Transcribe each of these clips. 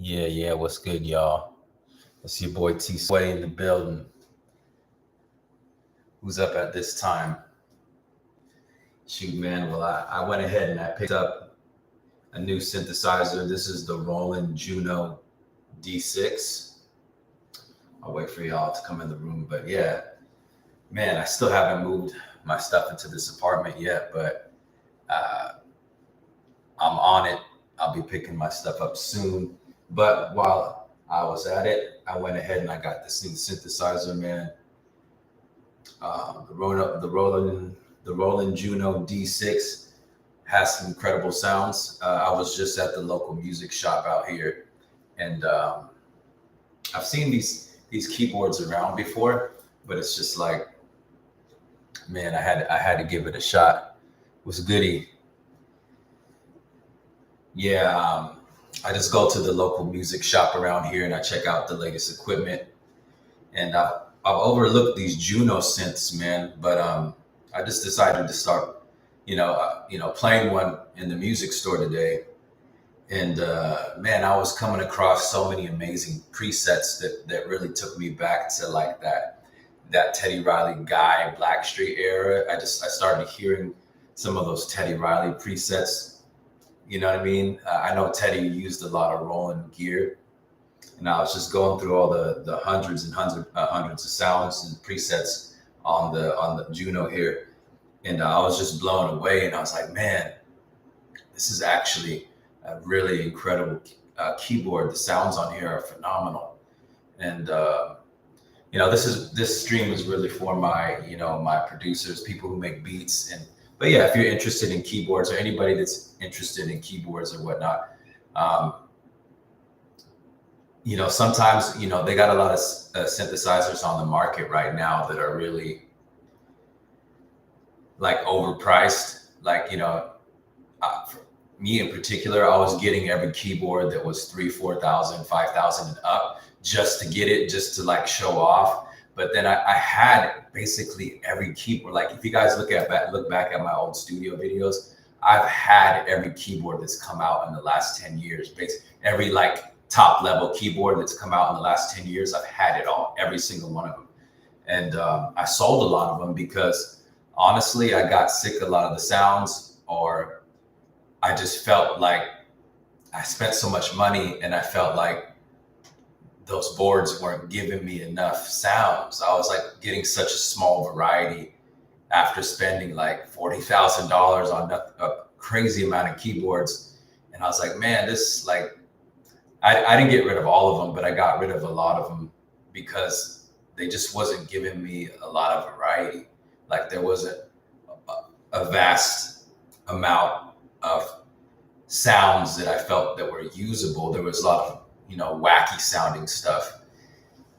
Yeah, what's good, y'all? It's your boy T Sway in the building. Who's up at this time? Shoot, man. Well, I went ahead and I picked up a new synthesizer. This is the Roland Juno D6. I'll wait for y'all to come in the room. But yeah, man, I still haven't moved my stuff into this apartment yet, but uh, I'm on it. I'll be picking my stuff up soon. But while I was at it, I went ahead and I got this new synthesizer, man. The Roland Juno D6 has some incredible sounds. I was just at the local music shop out here, and I've seen these keyboards around before, but it's just like, man, I had to give it a shot. It was goody. Yeah, I just go to the local music shop around here and I check out the latest equipment. And I've overlooked these Juno synths, man. But I just decided to start, playing one in the music store today. And man, I was coming across so many amazing presets that really took me back to like that Teddy Riley Guy Blackstreet era. I started hearing some of those Teddy Riley presets. You know what I mean? I know Teddy used a lot of Roland gear, and I was just going through all the hundreds and hundreds of sounds and presets on the Juno here, and I was just blown away. And I was like, man, this is actually a really incredible keyboard. The sounds on here are phenomenal, and this stream is really for my producers, people who make beats. And but yeah, if you're interested in keyboards, or anybody that's interested in keyboards or whatnot, um, sometimes, they got a lot of synthesizers on the market right now that are really like overpriced. Like, for me in particular, I was getting every keyboard that was 3, 4 thousand, 5,000 and up just to get it, just to like show off. But then I had basically every keyboard. Like if you guys look back at my old studio videos, I've had every keyboard that's come out in the last 10 years. Basically, every like top level keyboard that's come out in the last 10 years, I've had it all, every single one of them. And I sold a lot of them because honestly, I got sick of a lot of the sounds, or I just felt like I spent so much money and I felt like those boards weren't giving me enough sounds. I was like getting such a small variety after spending like $40,000 on a crazy amount of keyboards. And I was like, man, this like, I didn't get rid of all of them, but I got rid of a lot of them because they just wasn't giving me a lot of variety. Like there wasn't a vast amount of sounds that I felt that were usable. There was a lot of, wacky sounding stuff.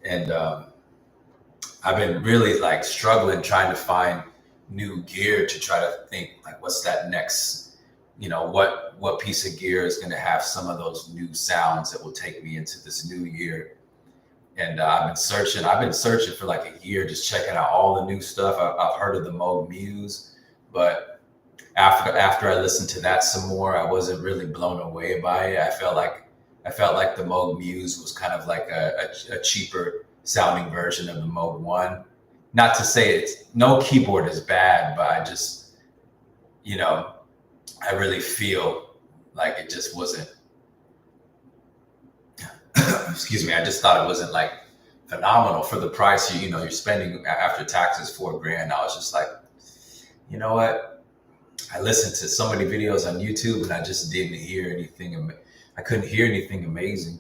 And I've been really like struggling trying to find new gear to try to think like, what's that next, what piece of gear is going to have some of those new sounds that will take me into this new year. And I've been searching for like a year, just checking out all the new stuff. I've heard of the Moog Muse, but after I listened to that some more, I wasn't really blown away by it. I felt like the Moog Muse was kind of like a cheaper sounding version of the Moog One. Not to say no keyboard is bad, but I just, I really feel like it just wasn't. Excuse me. I just thought it wasn't like phenomenal for the price. You're spending after taxes $4,000. I was just like, you know what? I listened to so many videos on YouTube and I just didn't hear anything. I couldn't hear anything amazing.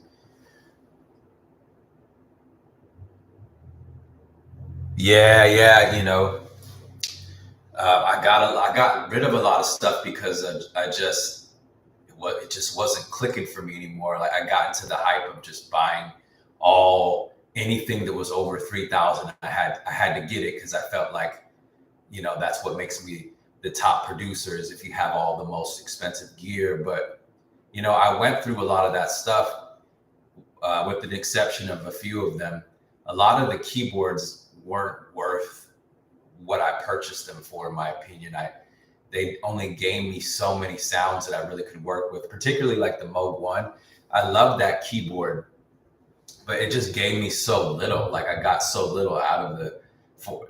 Yeah. I got rid of a lot of stuff because it just wasn't clicking for me anymore. Like I got into the hype of just buying anything that was over 3,000. I had to get it because I felt like, that's what makes me the top producers if you have all the most expensive gear. But I went through a lot of that stuff, with the exception of a few of them. A lot of the keyboards weren't worth what I purchased them for, in my opinion. They only gave me so many sounds that I really could work with, particularly like the Moog One. I love that keyboard, but it just gave me so little. Like I got so little out of the for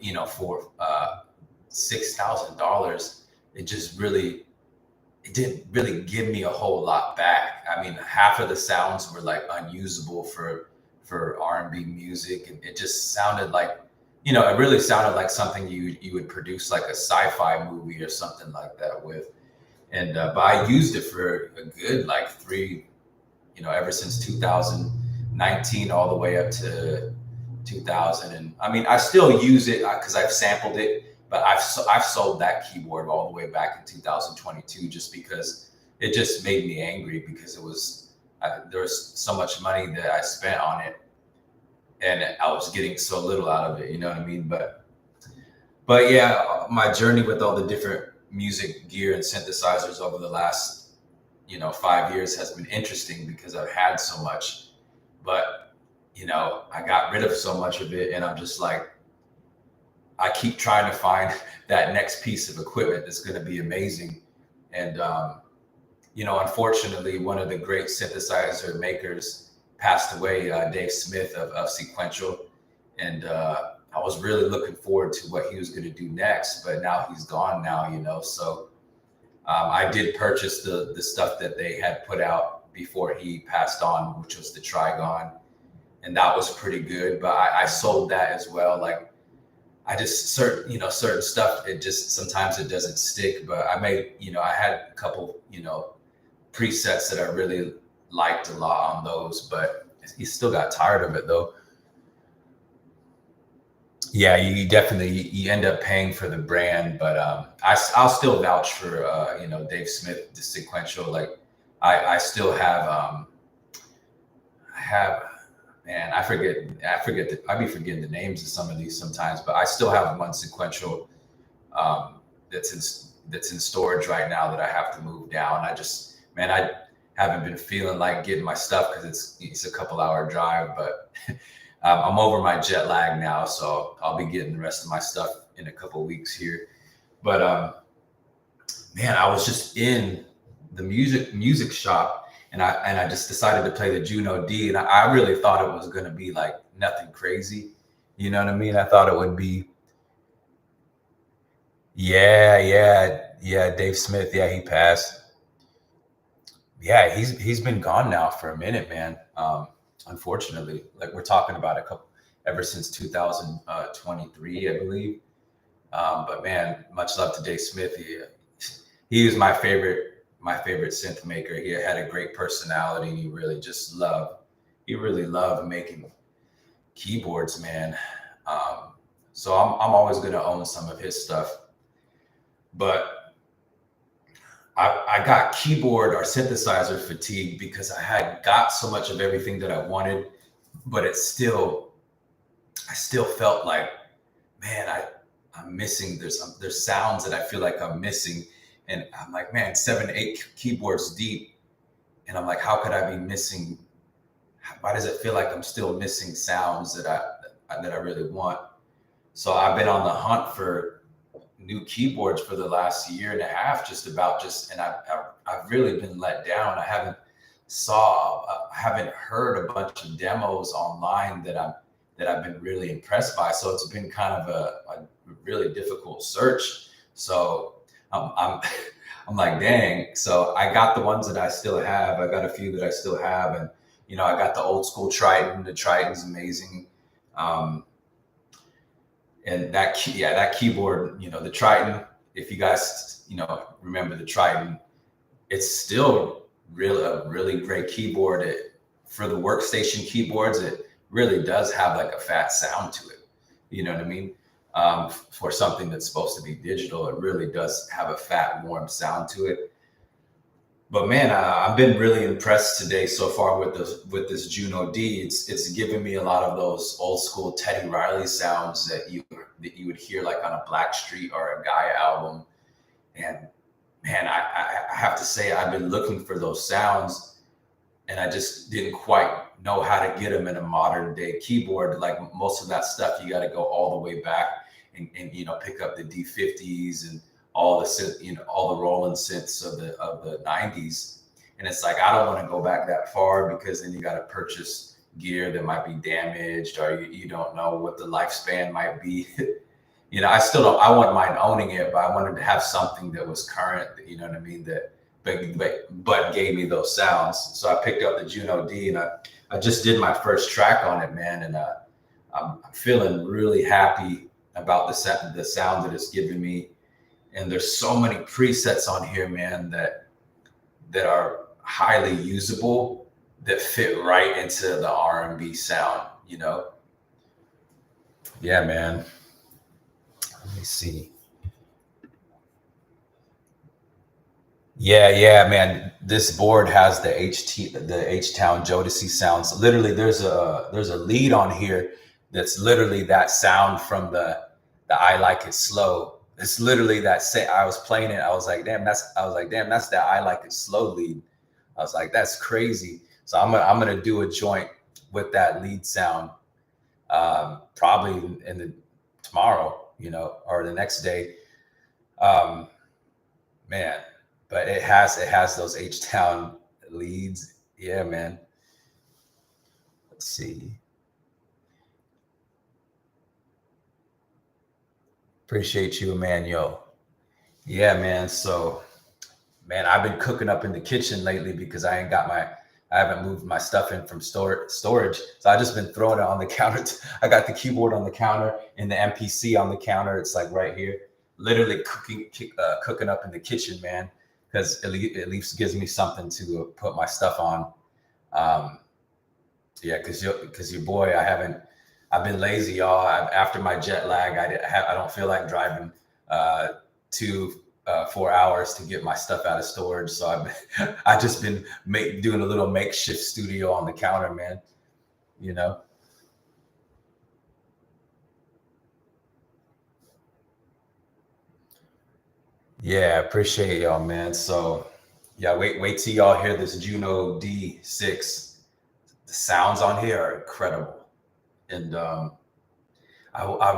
$6,000. It just really it didn't really give me a whole lot back. I mean, half of the sounds were like unusable for R&B music, and it just sounded like, it really sounded like something you would produce like a sci-fi movie or something like that with. And but I used it for a good like ever since 2019 all the way up to 2000. And I mean, I still use it because I've sampled it, but I've sold that keyboard all the way back in 2022 just because it just made me angry because there was so much money that I spent on it and I was getting so little out of it. You know what I mean? But yeah, my journey with all the different music gear and synthesizers over the last 5 years has been interesting because I've had so much, but I got rid of so much of it, and I'm just like, I keep trying to find that next piece of equipment that's going to be amazing. And unfortunately, one of the great synthesizer makers passed away, Dave Smith of Sequential, and I was really looking forward to what he was going to do next, but now he's gone now. So I did purchase the stuff that they had put out before he passed on, which was the Trigon, and that was pretty good. But I sold that as well. Like I just certain stuff, it just sometimes it doesn't stick. But I had a couple presets that I really liked a lot on those, but he still got tired of it though. Yeah, you definitely you end up paying for the brand, but I'll still vouch for Dave Smith, the Sequential. Like I still have I have man, I be forgetting the names of some of these sometimes, but I still have one Sequential that's in storage right now that I have to move down. I haven't been feeling like getting my stuff because it's a couple hour drive, but I'm over my jet lag now, so I'll be getting the rest of my stuff in a couple of weeks here. But man, I was just in the music shop, and I just decided to play the Juno D, and I really thought it was going to be like nothing crazy. You know what I mean? I thought it would be. Yeah. Dave Smith. Yeah, he passed. Yeah, he's been gone now for a minute, man. Unfortunately, like we're talking about ever since 2023, I believe. But man, much love to Dave Smith. He was my favorite synth maker. He had a great personality, and he really loved making keyboards, man. So I'm always going to own some of his stuff. But I got keyboard or synthesizer fatigue because I had got so much of everything that I wanted, but I still felt like, man, I'm missing. There's sounds that I feel like I'm missing, and I'm like, man, 7, 8 keyboards deep, and I'm like, how could I be missing? Why does it feel like I'm still missing sounds that I really want? So I've been on the hunt for new keyboards for the last year and a half, and I've really been let down. I haven't heard a bunch of demos online that I've been really impressed by. So it's been kind of a really difficult search. So I'm like, dang. So I got the ones that I still have. I got a few that I still have, and I got the old school Triton. The Triton's amazing. And that keyboard, the Triton, if you guys, remember the Triton, it's still a really great keyboard. For the workstation keyboards, it really does have like a fat sound to it. You know what I mean? For something that's supposed to be digital, it really does have a fat, warm sound to it. But man, I've been really impressed today so far with this Juno D. It's given me a lot of those old school Teddy Riley sounds that you would hear like on a Blackstreet or a Gaia album. And man, I have to say I've been looking for those sounds, and I just didn't quite know how to get them in a modern day keyboard. Like most of that stuff, you got to go all the way back and pick up the D50s and all the Roland synths of the 90s, And it's like, I don't want to go back that far because then you got to purchase gear that might be damaged, or you don't know what the lifespan might be. I still don't, I wouldn't mind owning it, but I wanted to have something that was current, you know what I mean? That, but gave me those sounds. So I picked up the Juno D, and I just did my first track on it, man. And I'm feeling really happy about the sound that it's giving me. And there's so many presets on here, man, that are highly usable, that fit right into the R&B sound, Yeah, man. Let me see. Yeah, man. This board has the H-Town Jodeci sounds. Literally, there's a lead on here that's literally that sound from the I Like It Slow. It's literally that. I was playing it. I was like, damn, that's that I Like It Slow lead. I was like, that's crazy. So I'm gonna do a joint with that lead sound, probably in the tomorrow, or the next day. Man, but it has those H-Town leads. Yeah, man. Let's see. Appreciate you, Emmanuel. Yeah, man. So, man, I've been cooking up in the kitchen lately because I haven't moved my stuff in from storage. So I just been throwing it on the counter. I got the keyboard on the counter and the MPC on the counter. It's like right here, literally cooking up in the kitchen, man. Because at least gives me something to put my stuff on. Yeah, because your boy, I've been lazy, y'all. After my jet lag, I don't feel like driving 4 hours to get my stuff out of storage. So I just been doing a little makeshift studio on the counter, man. Yeah, appreciate y'all, man. So yeah, wait till y'all hear this Juno D6. The sounds on here are incredible. And I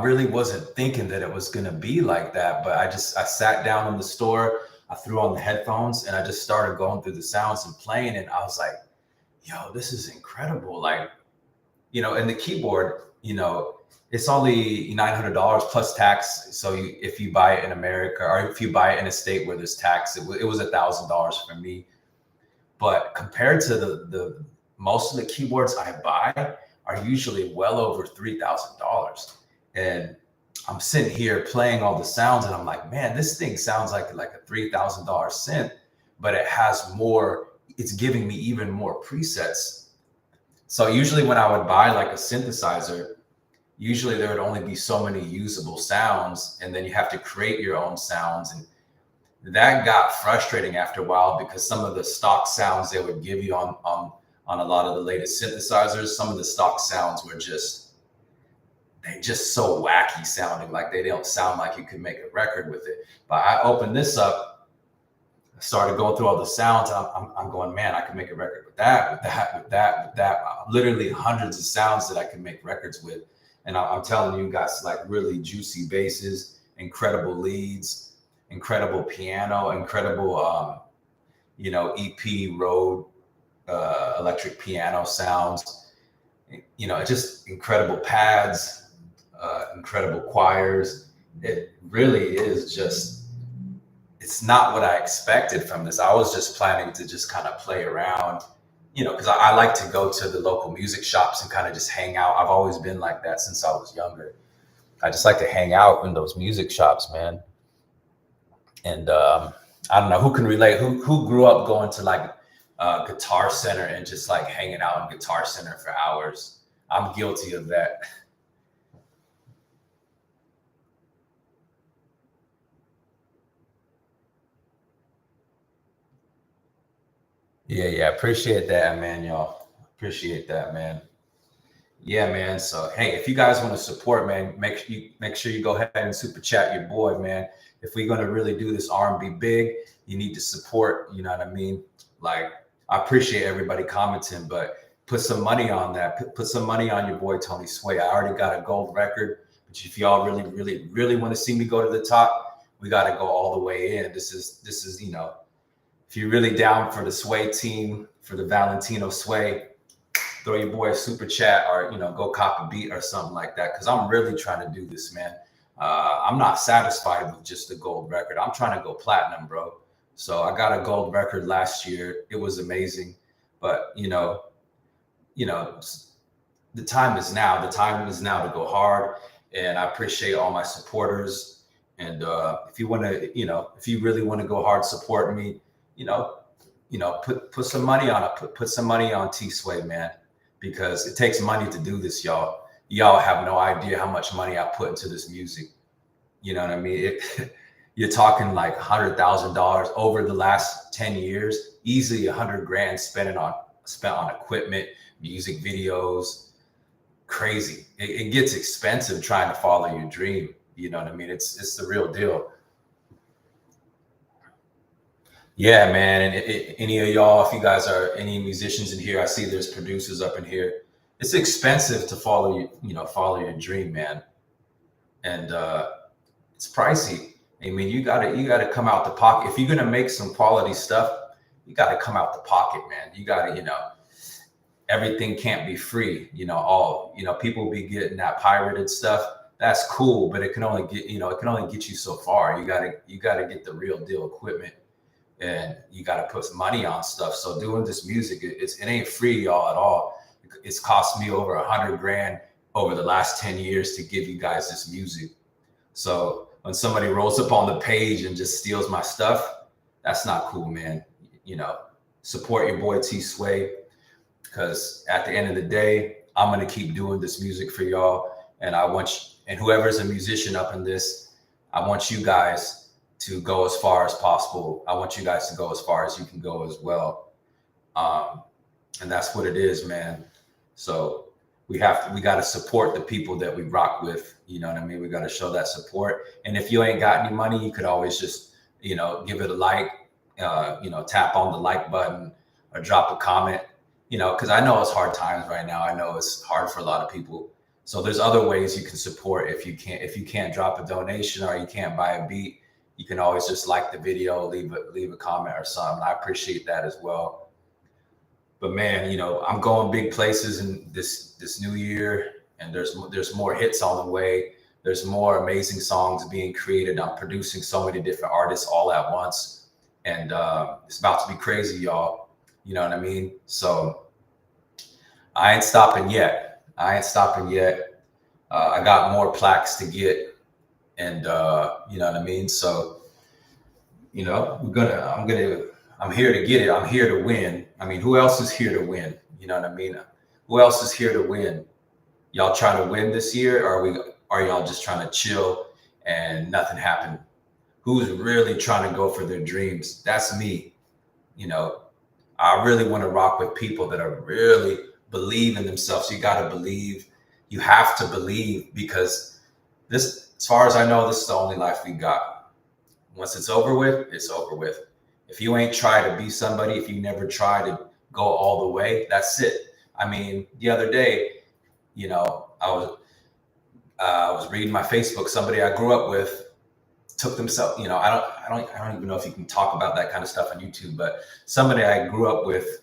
really wasn't thinking that it was gonna be like that, but I sat down in the store, I threw on the headphones, and I just started going through the sounds and playing, and I was like, yo, this is incredible. Like, and the keyboard, it's only $900 plus tax. So if you buy it in America, or if you buy it in a state where there's tax, it was $1,000 for me. But compared to the most of the keyboards I buy are usually well over $3,000. And I'm sitting here playing all the sounds, and I'm like, man, this thing sounds like a $3,000 synth, but it has more. It's giving me even more presets. So usually when I would buy like a synthesizer, usually there would only be so many usable sounds, and then you have to create your own sounds. And that got frustrating after a while, because some of the stock sounds they would give you on a lot of the latest synthesizers, some of the stock sounds were just so wacky sounding, like they don't sound like you could make a record with it. But I opened this up, started going through all the sounds. I'm going, man, I could make a record with that. Literally hundreds of sounds that I can make records with. And I'm telling you guys, like really juicy basses, incredible leads, incredible piano, incredible, EP Rode electric piano sounds, just incredible pads, incredible choirs. It really is it's not what I expected from this. I was just planning to just kind of play around, because I like to go to the local music shops and kind of just hang out. I've always been like that since I was younger. I just like to hang out in those music shops, man. And I don't know who can relate, who grew up going to like Guitar Center and just like hanging out in Guitar Center for hours. I'm guilty of that. Yeah. Appreciate that, man, y'all. Appreciate that, man. Yeah, man. So hey, if you guys want to support, man, make sure you go ahead and super chat your boy, man. If we're gonna really do this R&B big, you need to support. You know what I mean? Like, I appreciate everybody commenting, but put some money on that. Put some money on your boy Tony Sway. I already got a gold record, but if y'all really want to see me go to the top, we got to go all the way in. This is if you're really down for the Sway team, for the Valentino Sway, throw your boy a super chat, or go cop a beat or something like that, because I'm really trying to do this, man. I'm not satisfied with just the gold record. I'm trying to go platinum, bro. So I got a gold record last year. It was amazing, but the time is now. The time is now to go hard, and I appreciate all my supporters. And if you want to, if you really want to go hard, support me. Put some money on it. Put some money on T Sway, man, because it takes money to do this, y'all. Y'all have no idea how much money I put into this music. You know what I mean? You're talking like $100,000 over the last 10 years, easily $100,000 spent on equipment, music videos. Crazy. It gets expensive trying to follow your dream. You know what I mean? It's the real deal. Yeah, man. And any of y'all, if you guys are any musicians in here, I see there's producers up in here. It's expensive to follow follow your dream, man. And it's pricey. I mean, you gotta come out the pocket. If you're gonna make some quality stuff, you gotta come out the pocket, man. You gotta, everything can't be free. People be getting that pirated stuff. That's cool, but it can only get you so far. You gotta get the real deal equipment, and you got to put some money on stuff. So doing this music, it ain't free, y'all, at all. It's cost me over $100,000 over the last 10 years to give you guys this music. So when somebody rolls up on the page and just steals my stuff, that's not cool, man. Support your boy T Sway, because at the end of the day, I'm going to keep doing this music for y'all. And and whoever's a musician up in this, I want you guys to go as far as possible. I want you guys to go as far as you can go as well. And that's what it is, man. So we got to support the people that we rock with. You know what I mean? We got to show that support. And if you ain't got any money, you could always just, give it a like, tap on the like button or drop a comment, because I know it's hard times right now. I know it's hard for a lot of people. So there's other ways you can support. If you can't drop a donation or you can't buy a beat, you can always just like the video, leave a comment or something. I appreciate that as well. But man, I'm going big places in this new year, and there's more hits on the way. There's more amazing songs being created. I'm producing so many different artists all at once, and it's about to be crazy, y'all. You know what I mean? So I ain't stopping yet. I got more plaques to get. And you know what I mean? So, I'm here to get it. I'm here to win. I mean, who else is here to win? You know what I mean? Who else is here to win? Y'all trying to win this year, or are y'all just trying to chill and nothing happened? Who's really trying to go for their dreams? That's me. I really want to rock with people that are really believe in themselves. You got to believe. You have to believe, because this, as far as I know, this is the only life we got. Once it's over with, it's over with. If you ain't try to be somebody, if you never try to go all the way, that's it. I mean, the other day, I was reading my Facebook. Somebody I grew up with took themselves. I don't even know if you can talk about that kind of stuff on YouTube, but somebody I grew up with,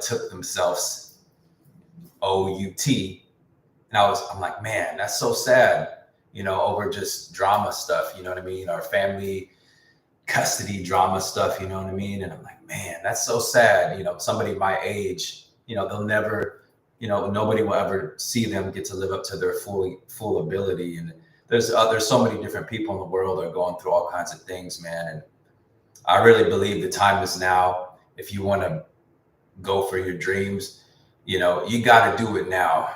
took themselves OUT. And I'm like, man, that's so sad, over just drama stuff, you know what I mean? Our family custody drama stuff, you know what I mean? And I'm like, man, that's so sad. Somebody my age, they'll never, nobody will ever see them get to live up to their full ability. And there's so many different people in the world that are going through all kinds of things, man. And I really believe the time is now. If you want to go for your dreams, you got to do it now.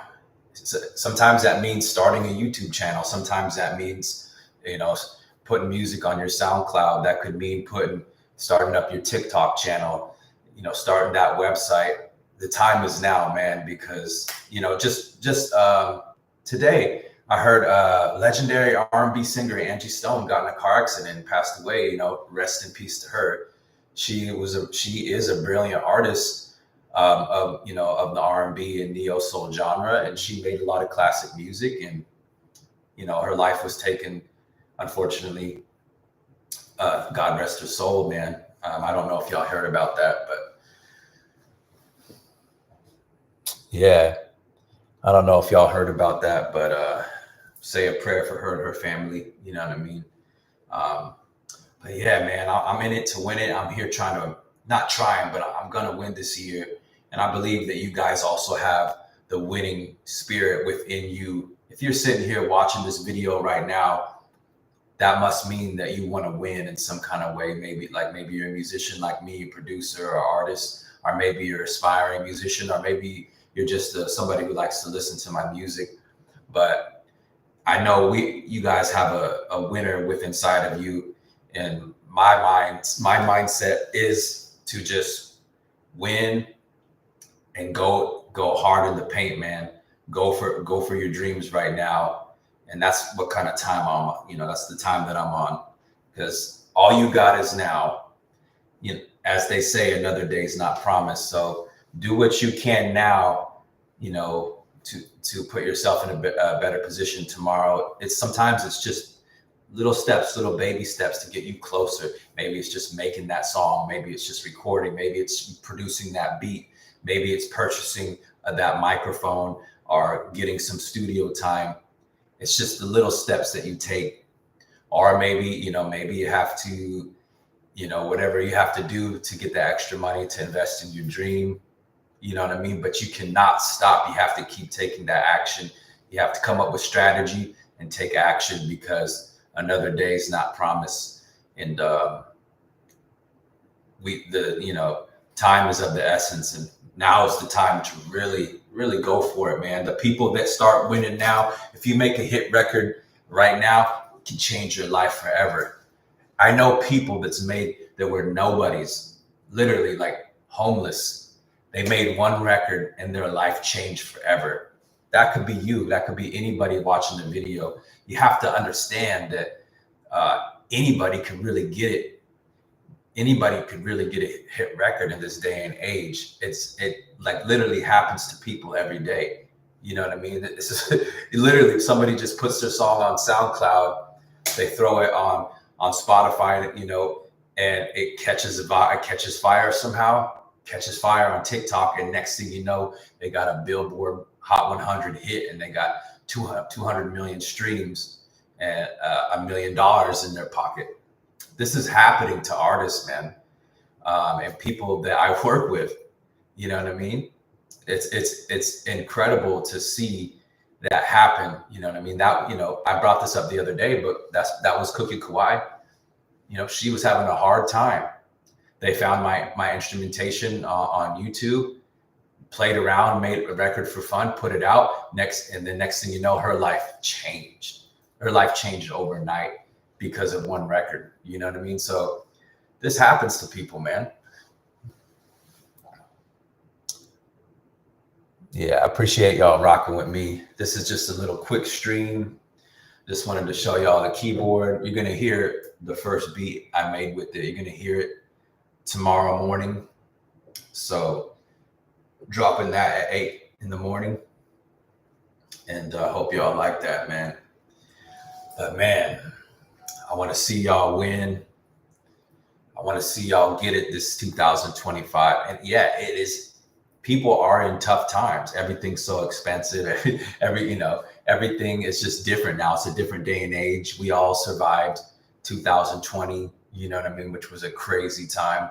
Sometimes that means starting a YouTube channel. Sometimes that means, putting music on your SoundCloud. That could mean starting up your TikTok channel, starting that website. The time is now, man, because, just today I heard legendary R&B singer Angie Stone got in a car accident and passed away. Rest in peace to her. She is a brilliant artist of the R&B and neo soul genre, and she made a lot of classic music, and her life was taken, unfortunately. God rest her soul, man. I don't know if y'all heard about that, but yeah, I don't know if y'all heard about that, but say a prayer for her and her family. You know what I mean? Um, but yeah, man, I'm in it to win it. I'm here trying to, not trying, but I'm going to win this year. And I believe that you guys also have the winning spirit within you. If you're sitting here watching this video right now, that must mean that you want to win in some kind of way. Maybe you're a musician like me, a producer or artist, or maybe you're an aspiring musician, or maybe you're just somebody who likes to listen to my music. But I know you guys have a winner with inside of you. And my mindset is to just win and go hard in the paint, man. Go for your dreams right now. And that's what kind of time I'm on. That's the time that I'm on. Because all you got is now. As they say, another day is not promised. So do what you can now, to put yourself in a better position tomorrow. Sometimes it's just little steps, little baby steps to get you closer. Maybe it's just making that song. Maybe it's just recording. Maybe it's producing that beat. Maybe it's purchasing that microphone or getting some studio time. It's just the little steps that you take. Or maybe, maybe you have to, whatever you have to do to get the extra money to invest in your dream. You know what I mean? But you cannot stop. You have to keep taking that action. You have to come up with strategy and take action, because another day is not promised. And time is of the essence, and now is the time to really, really go for it, man. The people that start winning now, if you make a hit record right now, it can change your life forever. I know people that were nobodies, literally like homeless. They made one record and their life changed forever. That could be you. That could be anybody watching the video. You have to understand that anybody could really get it. Anybody could really get a hit record in this day and age. It like literally happens to people every day. You know what I mean? Literally, somebody just puts their song on SoundCloud, they throw it on Spotify, and it catches fire somehow, catches fire on TikTok, and next thing you know, they got a Billboard Hot 100 hit, and they got 200 million streams and $1 million in their pocket. This is happening to artists, man, and people that I work with. You know what I mean? It's incredible to see that happen. You know what I mean? I brought this up the other day, but that was Cookie Kawhi. She was having a hard time. They found my instrumentation on YouTube, played around, made a record for fun, put it out. And the next thing you know, her life changed. Her life changed overnight because of one record. You know what I mean? So this happens to people, man. Yeah, I appreciate y'all rocking with me. This is just a little quick stream. Just wanted to show y'all the keyboard. You're going to hear the first beat I made with it. You're going to hear it tomorrow morning. So dropping that at 8 in the morning. And I hope y'all like that, man. But man, I want to see y'all win. I want to see y'all get it this 2025. And yeah, it is. People are in tough times. Everything's so expensive. Everything is just different now. It's a different day and age. We all survived 2020, you know what I mean, which was a crazy time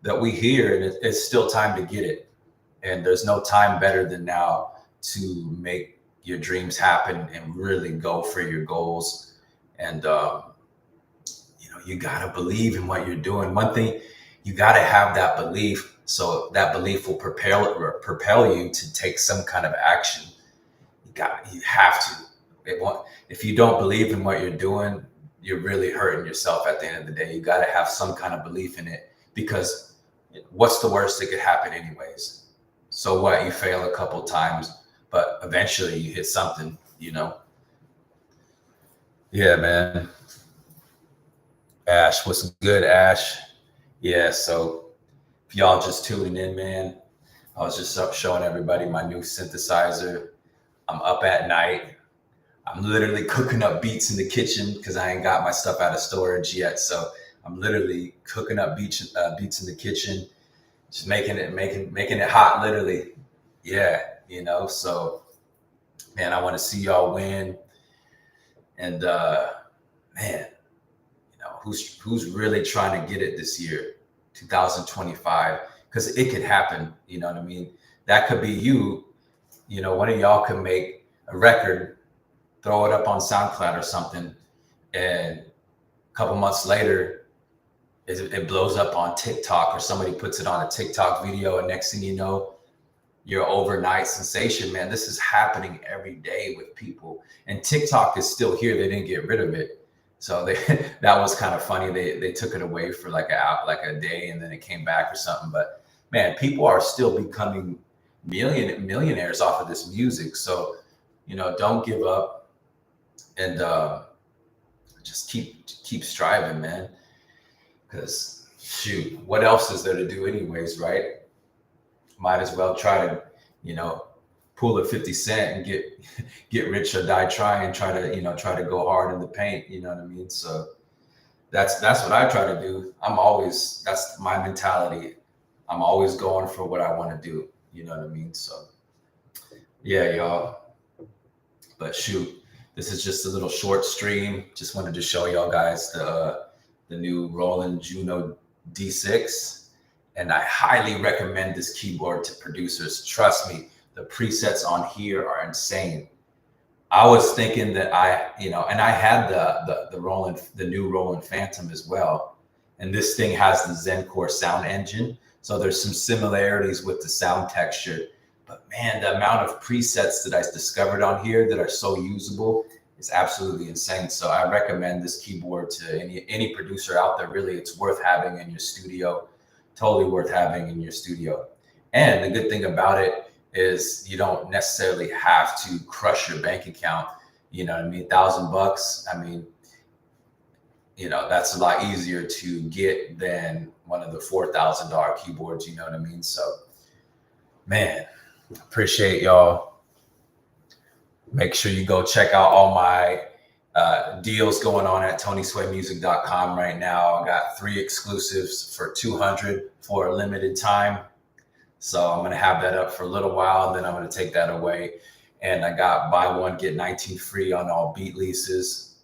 that we hear, and it's still time to get it. And there's no time better than now to make your dreams happen and really go for your goals. And, you got to believe in what you're doing. One thing, you got to have that belief. So that belief will propel you to take some kind of action. You have to. If you don't believe in what you're doing, you're really hurting yourself at the end of the day. You got to have some kind of belief in it, because what's the worst that could happen anyways? So what? You fail a couple times, but eventually you hit something, Yeah, man. Ash, what's good, Ash? Yeah, so if y'all just tuning in, man, I was just showing everybody my new synthesizer. I'm up at night. I'm literally cooking up beats in the kitchen because I ain't got my stuff out of storage yet. So I'm literally cooking up beats in the kitchen, just making it hot, literally. Yeah, so man, I want to see y'all win. And man, who's really trying to get it this year, 2025, because it could happen. You know what I mean? That could be you. One of y'all could make a record, throw it up on SoundCloud or something, and a couple months later, it blows up on TikTok, or somebody puts it on a TikTok video, and next thing you know, you're overnight sensation, man. This is happening every day with people, and TikTok is still here. They didn't get rid of it, so that was kind of funny. They took it away for like a day, and then it came back or something. But man, people are still becoming millionaires off of this music. So don't give up, and just keep striving, man. Because shoot, what else is there to do anyways, right? Might as well try to, pull a 50 Cent and get rich or die trying. Try to go hard in the paint. You know what I mean? So that's what I try to do. That's my mentality. I'm always going for what I want to do. You know what I mean? So yeah, y'all. But shoot, this is just a little short stream. Just wanted to show y'all guys the new Roland Juno D6. And I highly recommend this keyboard to producers. Trust me, the presets on here are insane. I was thinking that and I had the new Roland Phantom as well. And this thing has the Zencore sound engine. So there's some similarities with the sound texture. But man, the amount of presets that I discovered on here that are so usable is absolutely insane. So I recommend this keyboard to any producer out there. Really, it's worth having in your studio. Totally worth having in your studio. And the good thing about it is you don't necessarily have to crush your bank account. You know what I mean? $1,000. I mean, that's a lot easier to get than one of the $4,000 keyboards. You know what I mean? So, man, appreciate y'all. Make sure you go check out all my deals going on at TonySwayMusic.com right now. I got 3 exclusives for $200 for a limited time. So I'm going to have that up for a little while, and then I'm going to take that away. And I got buy one, get 19 free on all beat leases.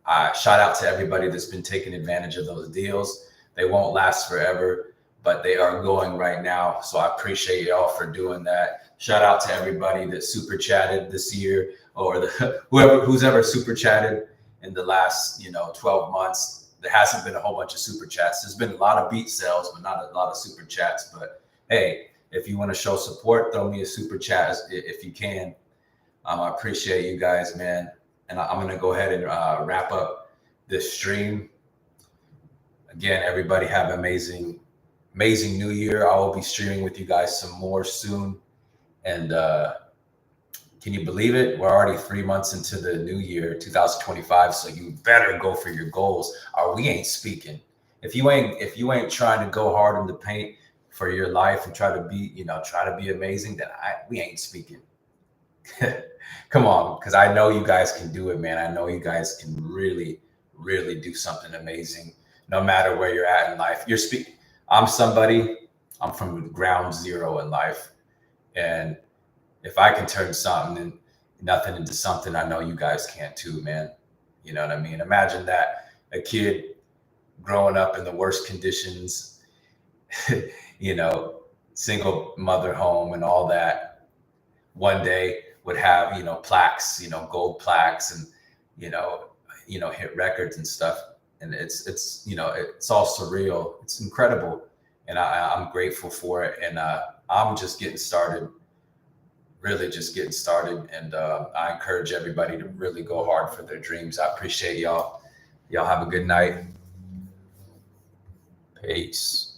Shout out to everybody that's been taking advantage of those deals. They won't last forever, but they are going right now. So I appreciate y'all for doing that. Shout out to everybody that super chatted this year, or who's ever super chatted in the last 12 months. There hasn't been a whole bunch of super chats. There's been a lot of beat sales, but not a lot of super chats. But hey, if you want to show support, throw me a super chat if you can. I appreciate you guys, man. And I'm going to go ahead and wrap up this stream. Again, everybody have an amazing new year. I will be streaming with you guys some more soon. And can you believe it? We're already 3 months into the new year, 2025. So you better go for your goals, or we ain't speaking. If you ain't trying to go hard in the paint for your life and try to be amazing, then we ain't speaking. Come on, because I know you guys can do it, man. I know you guys can really, really do something amazing, no matter where you're at in life. I'm from ground zero in life. And if I can turn nothing into something, I know you guys can too, man. You know what I mean? Imagine that, a kid growing up in the worst conditions, single mother home and all that, one day would have, plaques, gold plaques, and, hit records and stuff. And it's all surreal. It's incredible. And I'm grateful for it. And I'm just getting started, really just getting started. And I encourage everybody to really go hard for their dreams. I appreciate y'all. Y'all have a good night. Peace.